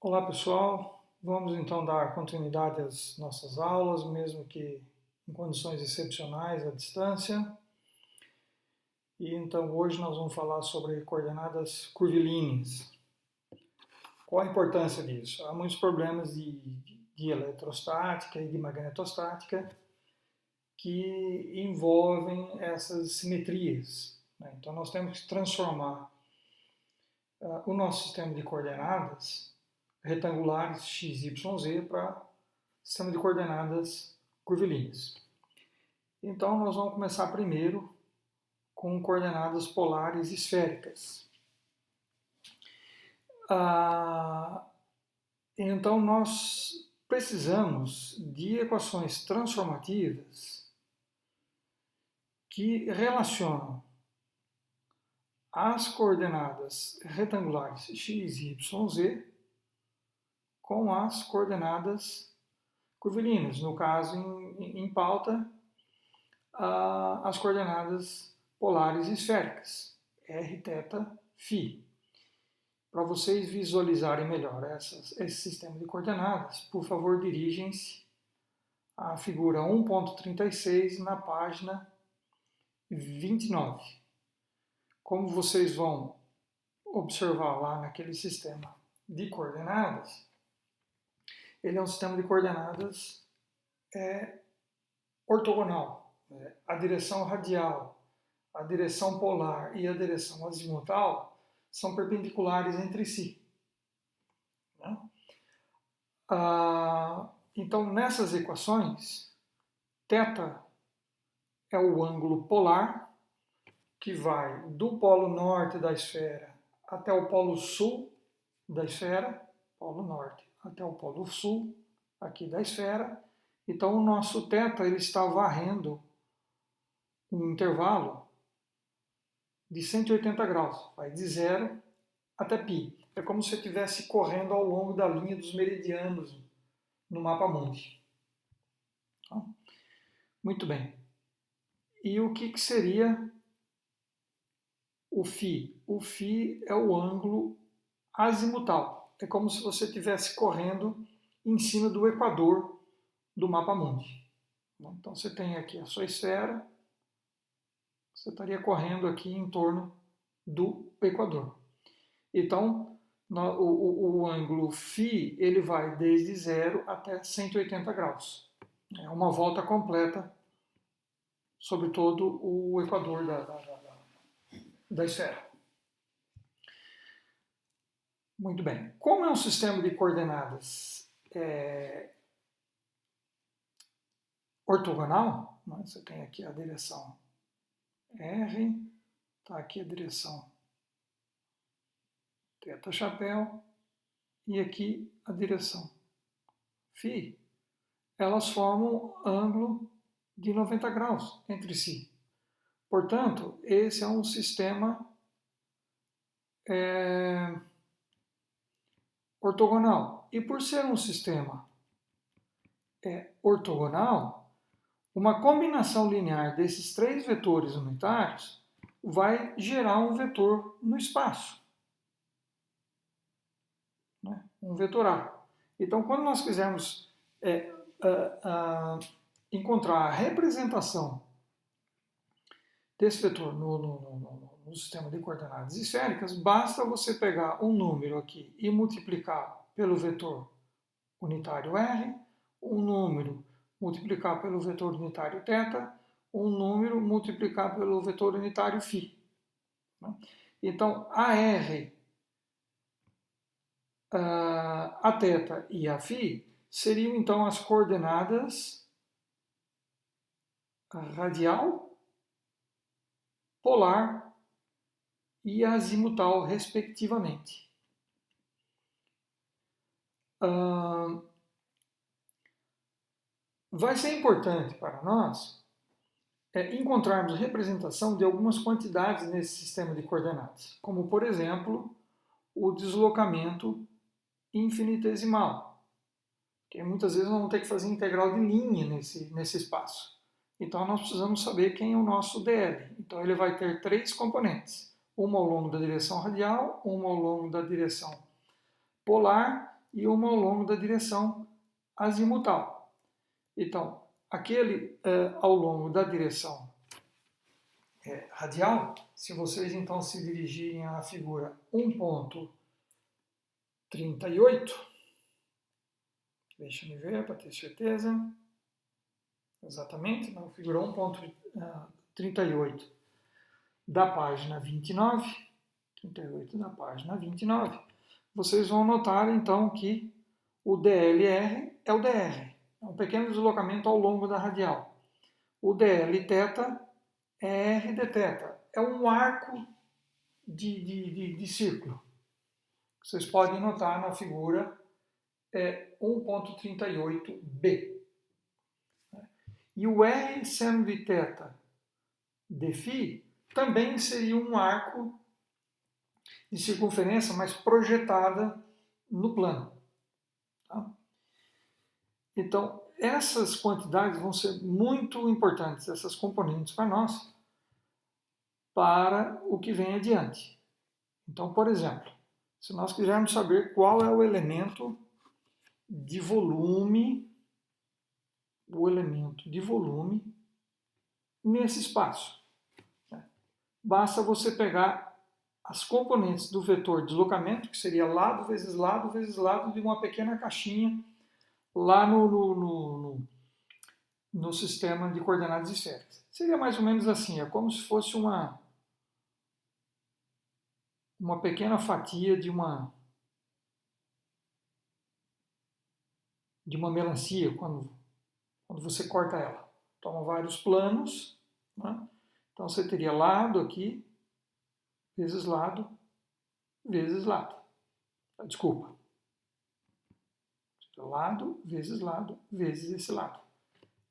Olá pessoal, vamos então dar continuidade às nossas aulas, mesmo que em condições excepcionais à distância. E então hoje nós vamos falar sobre coordenadas curvilíneas. Qual a importância disso? Há muitos problemas de eletrostática e de magnetostática que envolvem essas simetrias, né? Então nós temos que transformar o nosso sistema de coordenadas retangulares x, y, z para sistema de coordenadas curvilíneas. Então nós vamos começar primeiro com coordenadas polares esféricas. Então nós precisamos de equações transformativas que relacionam as coordenadas retangulares x, y, z com as coordenadas curvilíneas. No caso, em pauta, as coordenadas polares esféricas, r, θ, φ. Para vocês visualizarem melhor esse sistema de coordenadas, por favor, dirigem-se à figura 1.36 na página 29. Como vocês vão observar lá naquele sistema de coordenadas, ele é um sistema de coordenadas ortogonal. A direção radial, a direção polar e a direção azimutal são perpendiculares entre si. Então, nessas equações, θ é o ângulo polar que vai do polo norte da esfera até o polo sul da esfera, polo norte até o polo sul aqui da esfera. Então, o nosso θ ele está varrendo um intervalo de 180 graus, vai de 0 até π. É como se eu estivesse correndo ao longo da linha dos meridianos no mapa mundi. Muito bem. E o que seria o φ? O φ é o ângulo azimutal. É como se você estivesse correndo em cima do equador do mapa mundi. Então você tem aqui a sua esfera, você estaria correndo aqui em torno do equador. Então, o ângulo φ ele vai desde 0 até 180 graus. É uma volta completa sobre todo o equador da esfera. Muito bem. Como é um sistema de coordenadas ortogonal, né? Você tem aqui a direção R, está aqui a direção θ chapéu e aqui a direção φ. Elas formam um ângulo de 90 graus entre si. Portanto, esse é um sistema ortogonal. E por ser um sistema ortogonal, uma combinação linear desses três vetores unitários vai gerar um vetor no espaço. Né? Um vetor A. Então, quando nós quisermos encontrar a representação desse vetor no sistema de coordenadas esféricas, basta você pegar um número aqui e multiplicar pelo vetor unitário R, um número multiplicar pelo vetor unitário θ, um número multiplicar pelo vetor unitário φ. Então, a R, a θ e a φ seriam então as coordenadas radial, polar e azimutal, respectivamente. Vai ser importante para nós encontrarmos representação de algumas quantidades nesse sistema de coordenadas, como, por exemplo, o deslocamento infinitesimal, que muitas vezes nós vamos ter que fazer integral de linha nesse espaço. Então nós precisamos saber quem é o nosso dl. Então ele vai ter três componentes, uma ao longo da direção radial, uma ao longo da direção polar e uma ao longo da direção azimutal. Então, aquele ao longo da direção radial, se vocês então se dirigirem à figura 1.38, deixa eu ver para ter certeza, exatamente, na figura 1.38 da página 29, 38 da página 29, vocês vão notar então que o DLR é o DR, é um pequeno deslocamento ao longo da radial. O DL θ é R de θ, é um arco de círculo. Vocês podem notar na figura 1.38b. E o R seno de θ de φ também seria um arco de circunferência, mas projetada no plano. Tá? Então, essas quantidades vão ser muito importantes, essas componentes para nós, para o que vem adiante. Então, por exemplo, se nós quisermos saber qual é o elemento de volume, nesse espaço, basta você pegar as componentes do vetor deslocamento, que seria lado vezes lado vezes lado de uma pequena caixinha lá no sistema de coordenadas esféricas. Seria mais ou menos assim, é como se fosse uma pequena fatia de uma melancia, quando você corta ela. Toma vários planos, né? Então você teria lado aqui, vezes lado, vezes lado. Desculpa. Lado, vezes esse lado.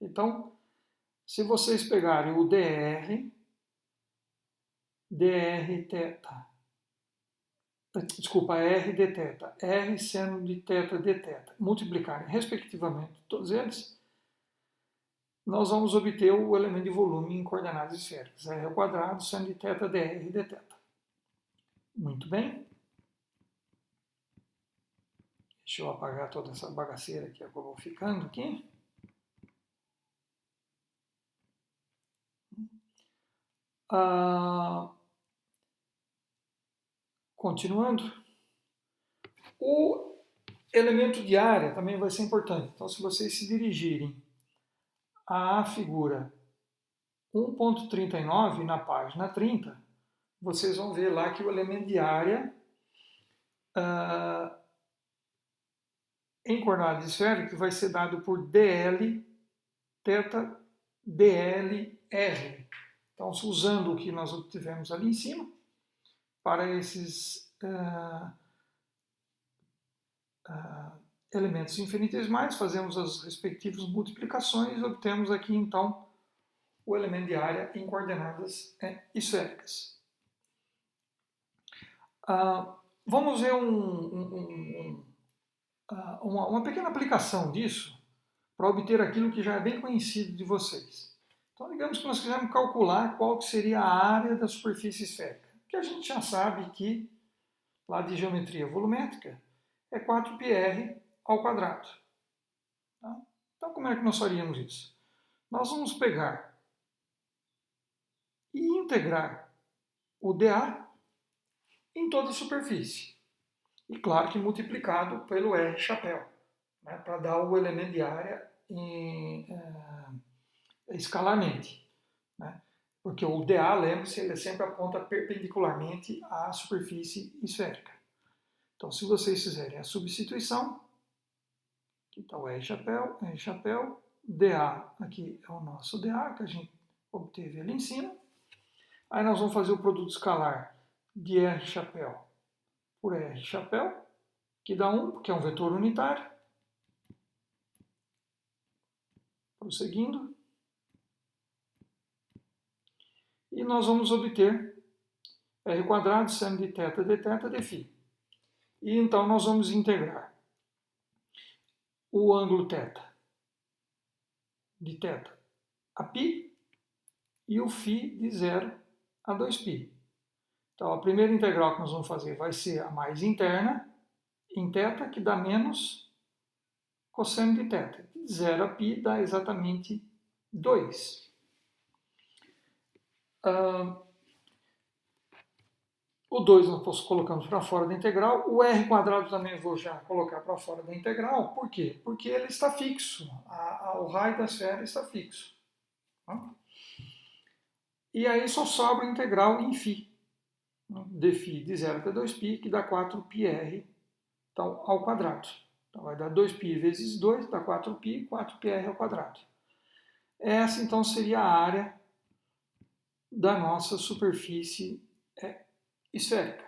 Então, se vocês pegarem o DR θ, desculpa, R de θ, R seno de θ de θ, multiplicarem respectivamente todos eles, nós vamos obter o elemento de volume em coordenadas esféricas. R ao quadrado, seno de θ dr de θ. Muito bem. Deixa eu apagar toda essa bagaceira que acabou ficando aqui. Continuando. O elemento de área também vai ser importante. Então, se vocês se dirigirem à figura 1.39 na página 30, vocês vão ver lá que o elemento de área em coordenadas esféricas vai ser dado por dl θ dlr. Então, usando o que nós obtivemos ali em cima, para esses elementos infinitesimais, fazemos as respectivas multiplicações e obtemos aqui, então, o elemento de área em coordenadas esféricas. Vamos ver uma pequena aplicação disso para obter aquilo que já é bem conhecido de vocês. Então, digamos que nós quisermos calcular qual que seria a área da superfície esférica, que a gente já sabe que, lá de geometria volumétrica, é 4πr ao quadrado. Tá? Então, como é que nós faríamos isso? Nós vamos pegar e integrar o dA em toda a superfície. E claro que multiplicado pelo R chapéu, né, para dar o elemento de área escalarmente. Né? Porque o dA, lembre-se, ele sempre aponta perpendicularmente à superfície esférica. Então, se vocês fizerem a substituição, aqui está o R chapéu, dA, aqui é o nosso dA, que a gente obteve ali em cima. Aí nós vamos fazer o produto escalar de R chapéu por R chapéu, que dá 1, que é um vetor unitário. Prosseguindo. E nós vamos obter R quadrado seno de θ de θ de φ. E então nós vamos integrar o ângulo θ de θ a π e o φ de 0 a 2π. Então a primeira integral que nós vamos fazer vai ser a mais interna, em θ, que dá menos cosseno de θ. De 0 a π dá exatamente 2. O 2 nós colocamos para fora da integral. O r quadrado também vou já colocar para fora da integral. Por quê? Porque ele está fixo. O raio da esfera está fixo. Tá? E aí só sobra a integral em φ. Dφ de 0 até 2π, que dá 4πr então, ao quadrado. Então vai dar 2π vezes 2, dá 4π, 4πr ao quadrado. Essa então seria a área da nossa superfície esférica.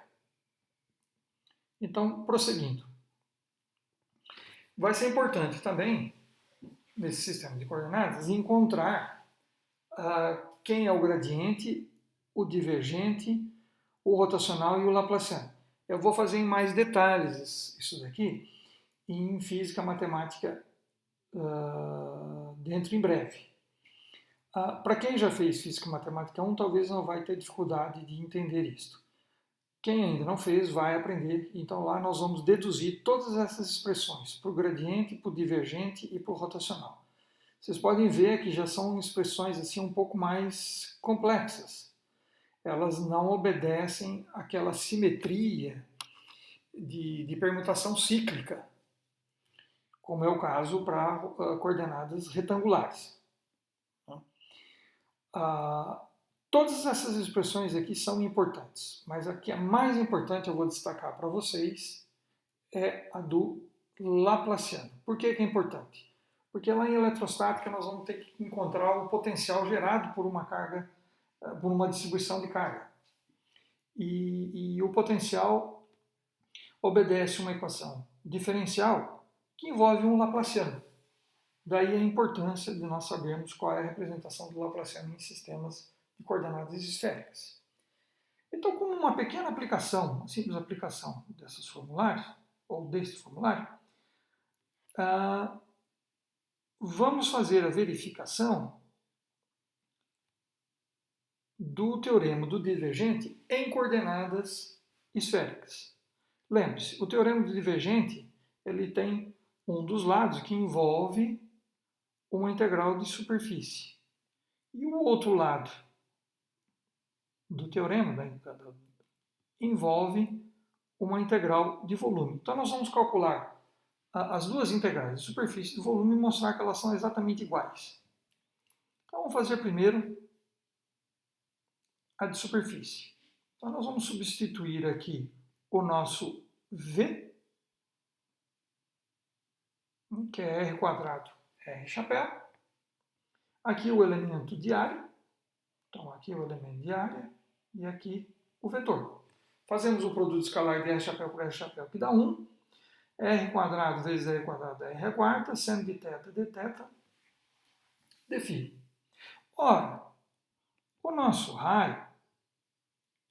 Então, prosseguindo. Vai ser importante também, nesse sistema de coordenadas, encontrar quem é o gradiente, o divergente, o rotacional e o laplaciano. Eu vou fazer em mais detalhes isso daqui em física matemática dentro em breve. Para quem já fez física matemática 1, talvez não vai ter dificuldade de entender isto. Quem ainda não fez, vai aprender. Então lá nós vamos deduzir todas essas expressões, para o gradiente, para o divergente e para o rotacional. Vocês podem ver que já são expressões assim um pouco mais complexas. Elas não obedecem àquela simetria de permutação cíclica, como é o caso para coordenadas retangulares. Todas essas expressões aqui são importantes, mas a que é mais importante eu vou destacar para vocês é a do Laplaciano. Por que é importante? Porque lá em eletrostática nós vamos ter que encontrar o potencial gerado por uma carga, por uma distribuição de carga. E o potencial obedece uma equação diferencial que envolve um Laplaciano. Daí a importância de nós sabermos qual é a representação do Laplaciano em sistemas de coordenadas esféricas. Então, como uma pequena aplicação, uma simples aplicação desses formulários, ou deste formulário, vamos fazer a verificação do teorema do divergente em coordenadas esféricas. Lembre-se, o teorema do divergente ele tem um dos lados que envolve uma integral de superfície. E o outro lado do teorema envolve uma integral de volume. Então nós vamos calcular as duas integrais de superfície e de volume e mostrar que elas são exatamente iguais. Então vamos fazer primeiro a de superfície. Então nós vamos substituir aqui o nosso V, que é R quadrado, R chapéu. Aqui o elemento de área. Então aqui o elemento de área e aqui o vetor. Fazemos o produto escalar de R chapéu por R chapéu, que dá 1. R quadrado vezes R quadrado é R a quarta, seno de θ d θ, dφ. Ora, o nosso raio,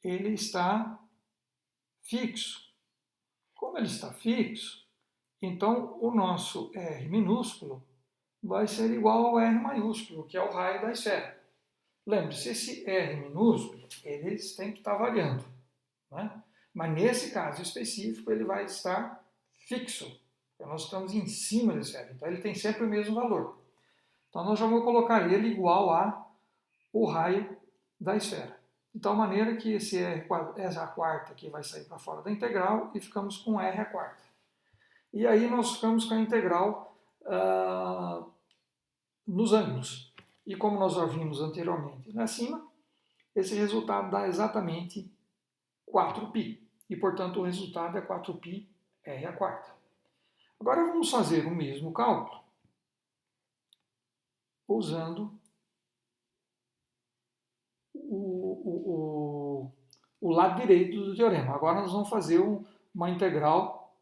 ele está fixo. Como ele está fixo, então o nosso R minúsculo vai ser igual ao R maiúsculo, que é o raio da esfera. Lembre-se, esse R minúsculo, eles têm que estar variando, né? Mas nesse caso específico, ele vai estar fixo. Então nós estamos em cima da esfera, então ele tem sempre o mesmo valor. Então nós já vamos colocar ele igual ao raio da esfera. De tal maneira que esse R a quarta aqui vai sair para fora da integral e ficamos com R a quarta. E aí nós ficamos com a integral nos ângulos. E como nós já vimos anteriormente acima, esse resultado dá exatamente 4π. E, portanto, o resultado é 4π R a quarta. Agora vamos fazer o mesmo cálculo usando o lado direito do teorema. Agora nós vamos fazer uma integral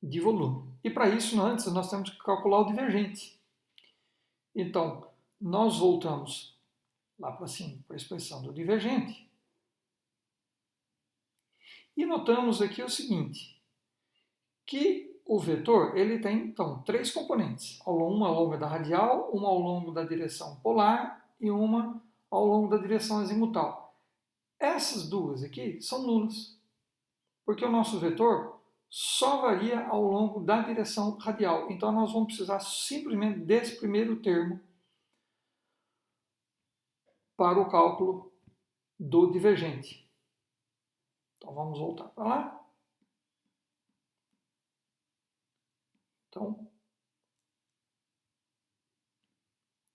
de volume. E para isso, antes, nós temos que calcular o divergente. Então, nós voltamos lá para cima, para a expressão do divergente. E notamos aqui o seguinte, que o vetor ele tem, então, 3 componentes. Uma ao longo da radial, uma ao longo da direção polar e uma ao longo da direção azimutal. Essas duas aqui são nulas, porque o nosso vetor só varia ao longo da direção radial. Então nós vamos precisar simplesmente desse primeiro termo para o cálculo do divergente. Então vamos voltar para lá. Então,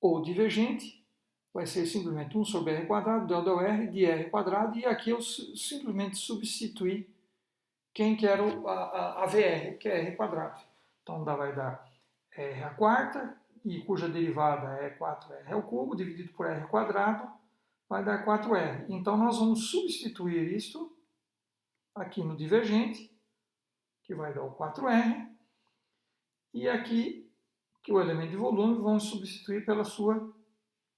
o divergente vai ser simplesmente 1 sobre r quadrado, del r de r quadrado, e aqui eu simplesmente substituir quem quero a VR, que é r quadrado. Então vai dar r à quarta, e cuja derivada é 4r ao cubo, dividido por r quadrado, vai dar 4r. Então nós vamos substituir isto aqui no divergente, que vai dar o 4r, e aqui, que o elemento de volume, vamos substituir pela sua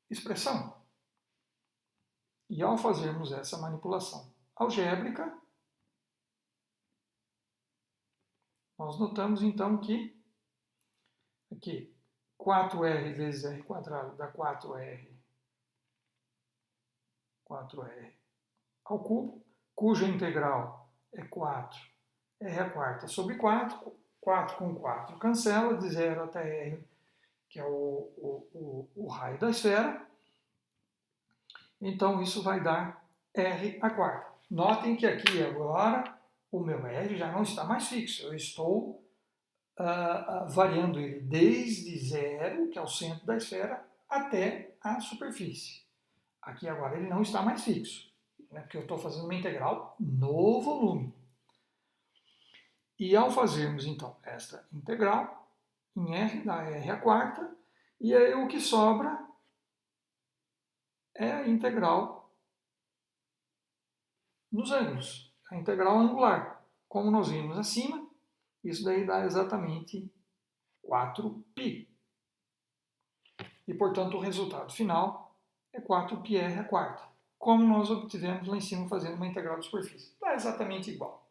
expressão. E ao fazermos essa manipulação algébrica, nós notamos então que aqui 4r vezes r quadrado dá 4r ao cubo, cuja integral é 4 r à quarta sobre 4, 4 com 4 cancela, de 0 até r, que é o raio da esfera. Então isso vai dar r à quarta. Notem que aqui agora o meu r já não está mais fixo, eu estou variando ele desde 0, que é o centro da esfera, até a superfície. Aqui agora ele não está mais fixo, né, porque eu estou fazendo uma integral no volume. E ao fazermos então esta integral em r, dá r à quarta, e aí o que sobra é a integral nos ângulos, a integral angular. Como nós vimos acima, isso daí dá exatamente 4π. E, portanto, o resultado final é 4πr à quarta, como nós obtivemos lá em cima fazendo uma integral de superfície. Dá exatamente igual.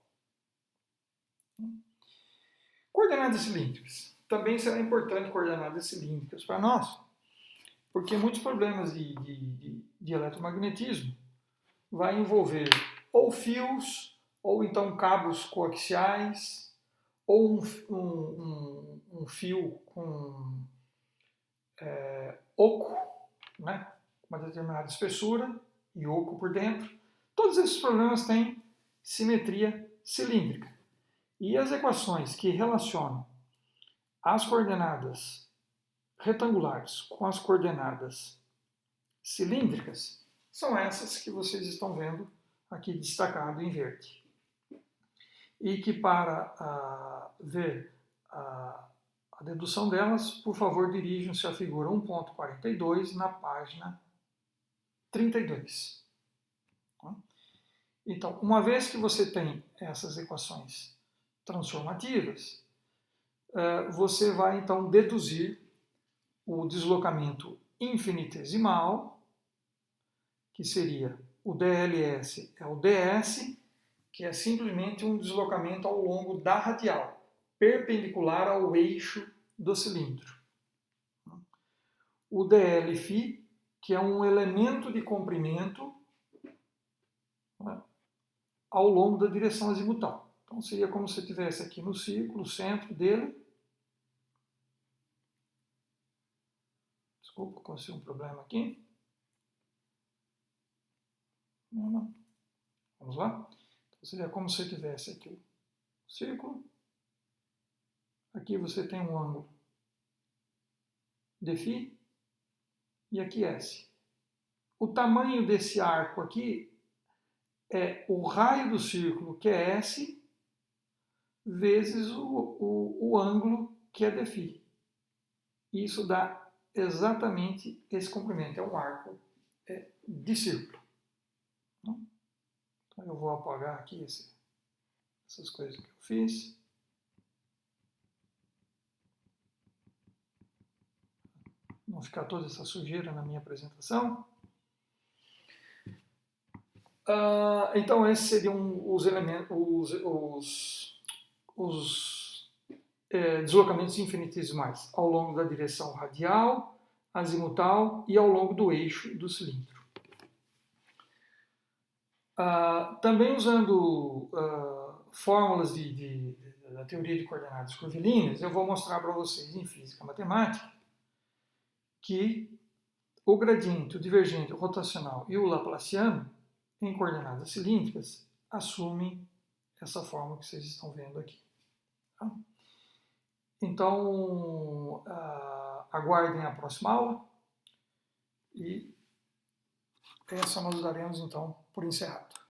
Coordenadas cilíndricas. Também será importante coordenadas cilíndricas para nós, porque muitos problemas de eletromagnetismo vai envolver ou fios, ou então cabos coaxiais, ou um fio com oco, né, uma determinada espessura e oco por dentro. Todos esses problemas têm simetria cilíndrica. E as equações que relacionam as coordenadas retangulares com as coordenadas cilíndricas são essas que vocês estão vendo aqui destacado em verde. E que para ver a dedução delas, por favor, dirijam-se à figura 1.42 na página 32. Então, uma vez que você tem essas equações transformativas, você vai então deduzir o deslocamento infinitesimal, que seria o DLS é o DS, que é simplesmente um deslocamento ao longo da radial, perpendicular ao eixo do cilindro. O dLφ, que é um elemento de comprimento, né, ao longo da direção azimutal. Então seria como se eu estivesse aqui no círculo, o centro dele. Desculpa, aconteceu um problema aqui. Não. Vamos lá? Então seria como se eu tivesse aqui o círculo. Aqui você tem um ângulo dφ e aqui S. O tamanho desse arco aqui é o raio do círculo, que é S, vezes o ângulo, que é dφ. Isso dá exatamente esse comprimento, é um arco de círculo. Então eu vou apagar aqui essas coisas que eu fiz. Não ficar toda essa sujeira na minha apresentação. Então esses seriam os elementos, os deslocamentos infinitesimais ao longo da direção radial, azimutal e ao longo do eixo do cilindro. Também usando fórmulas da teoria de coordenadas curvilíneas, eu vou mostrar para vocês em física matemática que o gradiente, o divergente, o rotacional e o laplaciano, em coordenadas cilíndricas, assumem essa forma que vocês estão vendo aqui. Tá? Então, aguardem a próxima aula e essa nós daremos então por encerrado.